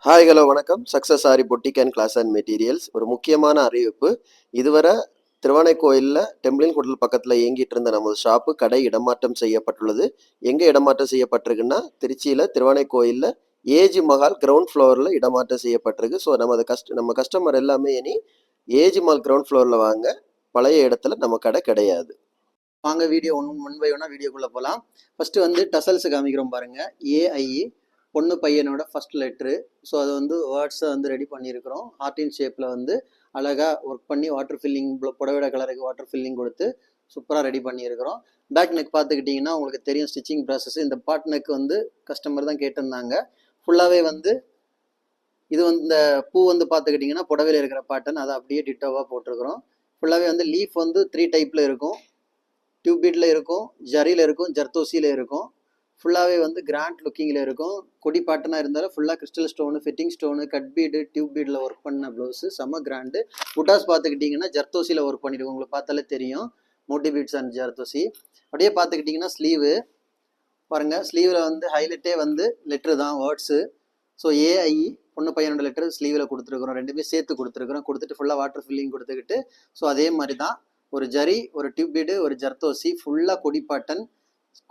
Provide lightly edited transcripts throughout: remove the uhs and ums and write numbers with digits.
Hi hello வணக்கம். Success Aari boutique and class and materials. ஒரு முக்கியமான அறிவிப்பு. இதுவரை திருவானைக்கோயிலில் டெம்பிளின் ஹோட்டல் பக்கத்தில் இயங்கிட்டு இருந்த நமது ஷாப்பு கடை இடமாற்றம் செய்யப்பட்டுள்ளது. எங்கே இடமாற்றம் செய்யப்பட்டிருக்குன்னா திருச்சியில் திருவானைக்கோயிலில் ஏஜி மஹால் கிரவுண்ட் ஃப்ளோரில் இடமாற்றம் செய்யப்பட்டிருக்கு. ஸோ நம்ம கஸ்டமர் எல்லாமே இனி ஏஜி மஹால் கிரவுண்ட் ஃப்ளோரில் வாங்க. பழைய இடத்துல நம்ம கடை கிடையாது. வாங்க வீடியோ ஒன் பை ஒன்னா வீடியோக்குள்ளே போகலாம். ஃபஸ்ட்டு வந்து டசல்ஸ் காமிக்கிறோம் பாருங்கள். ஏஐ பொண்ணு பையனோட ஃபர்ஸ்ட் லெட்ரு. ஸோ அது வந்து வேர்ட்ஸை வந்து ரெடி பண்ணியிருக்கிறோம். ஹார்டின் ஷேப்பில் வந்து அழகாக ஒர்க் பண்ணி வாட்டர் ஃபில்லிங் புடவைட கலருக்கு வாட்டர் ஃபில்லிங் கொடுத்து சூப்பராக ரெடி பண்ணியிருக்கிறோம். பேக் நெக் பார்த்துக்கிட்டிங்கன்னா உங்களுக்கு தெரியும் ஸ்டிச்சிங் ப்ராசஸ். இந்த பார்ட் நெக் வந்து கஸ்டமர் தான் கேட்டிருந்தாங்க. ஃபுல்லாகவே வந்து இது வந்து இந்த பூ வந்து பார்த்துக்கிட்டிங்கன்னா புடவையில் இருக்கிற பாட்டன் அதை அப்படியே டிட்டோவாக போட்டிருக்கிறோம். ஃபுல்லாகவே வந்து லீஃப் வந்து 3 டைப்பில் இருக்கும். டியூப் பீட்டில் இருக்கும், ஜரியில் இருக்கும், ஜர்தோசியில் இருக்கும். ஃபுல்லாகவே வந்து கிராண்ட் லுக்கிங்கில் இருக்கும். கொடி பாட்டனாக இருந்தாலும் ஃபுல்லாக crystal stone, fitting stone, cut bead, tube பீடில் ஒர்க் பண்ண ப்ளவுஸு செம்ம கிராண்டு. புட்டாஸ் பார்த்துக்கிட்டிங்கன்னா ஜர்தோசியில் ஒர்க் பண்ணியிருக்கோம். உங்களுக்கு பார்த்தாலே தெரியும் மோட்டி பீட்ஸ் அண்ட் ஜர்தோசி. அப்படியே பார்த்துக்கிட்டிங்கன்னா ஸ்லீவு பாருங்கள். ஸ்லீவில் வந்து ஹைலைட்டே வந்து லெட்ரு தான், வேர்ட்ஸு. ஸோ ஏஐ பொண்ணு பையனோட லெட்டர் ஸ்லீவில் கொடுத்துருக்குறோம். ரெண்டுமே சேர்த்து கொடுத்துருக்குறோம். கொடுத்துட்டு ஃபுல்லாக வாட்டர் ஃபில்லிங் கொடுத்துக்கிட்டு ஸோ அதே மாதிரி தான் ஒரு ஜரி, ஒரு டியூப் பீடு, ஒரு ஜர்தோசி, ஃபுல்லாக கொடிப்பாட்டன்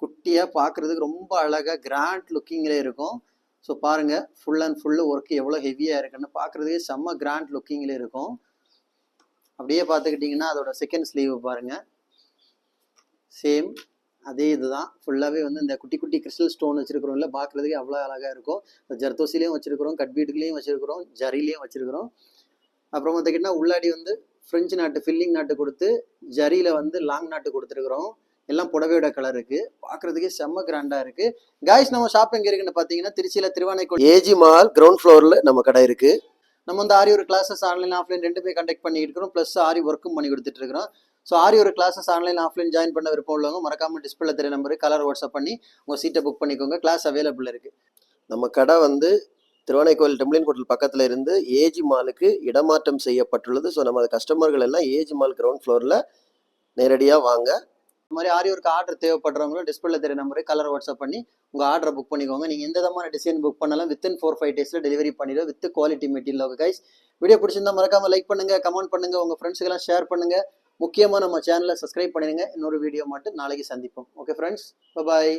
குட்டியாக பார்க்குறதுக்கு ரொம்ப அழகாக கிராண்ட் லுக்கிங்கில் இருக்கும். ஸோ பாருங்கள் ஃபுல் அண்ட் ஃபுல்லு ஒர்க்கு எவ்வளோ ஹெவியாக இருக்குன்னு பார்க்குறதுக்கே செம்ம கிராண்ட் லுக்கிங்கில் இருக்கும். அப்படியே பார்த்துக்கிட்டிங்கன்னா அதோட செகண்ட் ஸ்லீவ் பாருங்கள். சேம் அதே இதுதான். ஃபுல்லாகவே வந்து இந்த குட்டி குட்டி கிறிஸ்டல் ஸ்டோன் வச்சுருக்கிறோம். இல்லை பார்க்குறதுக்கே அவ்வளோ அழகாக இருக்கும். ஜர்தோசிலையும் வச்சுருக்கிறோம், கட் பீட்டுலேயும் வச்சுருக்கிறோம், ஜரிலையும் வச்சுருக்கிறோம். அப்புறம் பார்த்துக்கிட்டிங்கன்னா உள்ளாடி வந்து ஃப்ரெஞ்சு நாட்டு ஃபில்லிங் நாட்டு கொடுத்து ஜரியில் வந்து லாங் நாட்டு கொடுத்துருக்குறோம். எல்லாம் புடவையோட கலருக்கு பார்க்குறதுக்கே செம்ம கிராண்டாக இருக்குது. காய்ஸ் நம்ம ஷாப் எங்கே இருக்குன்னு பார்த்தீங்கன்னா திருச்சியில் திருவானைக்கோயில் ஏஜி மஹால் கிரவுண்ட் ஃப்ளோரில் நம்ம கடை இருக்குது. நம்ம வந்து ஆரி ஒரு கிளாஸஸ் ஆன்லைன் ஆஃப்லைன் ரெண்டுமே கண்டக்ட் பண்ணிட்டு இருக்கிறோம். ப்ளஸ் ஆரி ஒர்க்கும் பண்ணி கொடுத்துட்டு இருக்கிறோம். ஸோ ஆரி ஒரு கிளாஸஸ் ஆன்லைன் ஆஃப்லைன் ஜாயின் பண்ண விருப்பம் உள்ளவங்க மறக்காமல் டிஸ்பிளே தெரிய நம்பரு கலர் வாட்ஸ்அப் பண்ணி உங்கள் சீட்டை புக் பண்ணிக்கோங்க. கிளாஸ் அவைலபிள் இருக்குது. நம்ம கடை வந்து திருவானைக்கோயில் டெம்பிளின் ஹோட்டல் பக்கத்தில் இருந்து ஏஜி மாலுக்கு இடமாற்றம் செய்யப்பட்டுள்ளது. ஸோ நம்ம கஸ்டமர்கள் எல்லாம் ஏஜி மால் கிரவுண்ட் ஃப்ளோரில் நேரடியாக வாங்க. இந்த மாதிரி ஆரி ஒர்க் ஆர்டர் தேவைப்படுறவங்களும் டிஸ்பிளே தெரிய நம்பரு கலர் வாட்ஸ்அப் பண்ணி உங்கள் ஆர்டரை புக் பண்ணிக்கோங்க. நீங்கள் எந்த விதமான டிசைன் புக் பண்ணாலும் வித்தின் 4-5 டேஸில் டெலிவரி பண்ணிடுவோம் with quality material. Okay guys, video பிடிச்சிருந்தா மறக்காமல் லைக் பண்ணுங்கள், கமெண்ட் பண்ணுங்கள், உங்கள் ஃப்ரெண்ட்ஸுக்கெல்லாம் ஷேர் பண்ணுங்கள். முக்கியமாக நம்ம சேனலை சப்ஸ்கிரைப் பண்ணிடுங்க. இன்னொரு வீடியோ மட்டும் நாளைக்கு சந்திப்போம். ஓகே ஃப்ரெண்ட்ஸ், பாய்.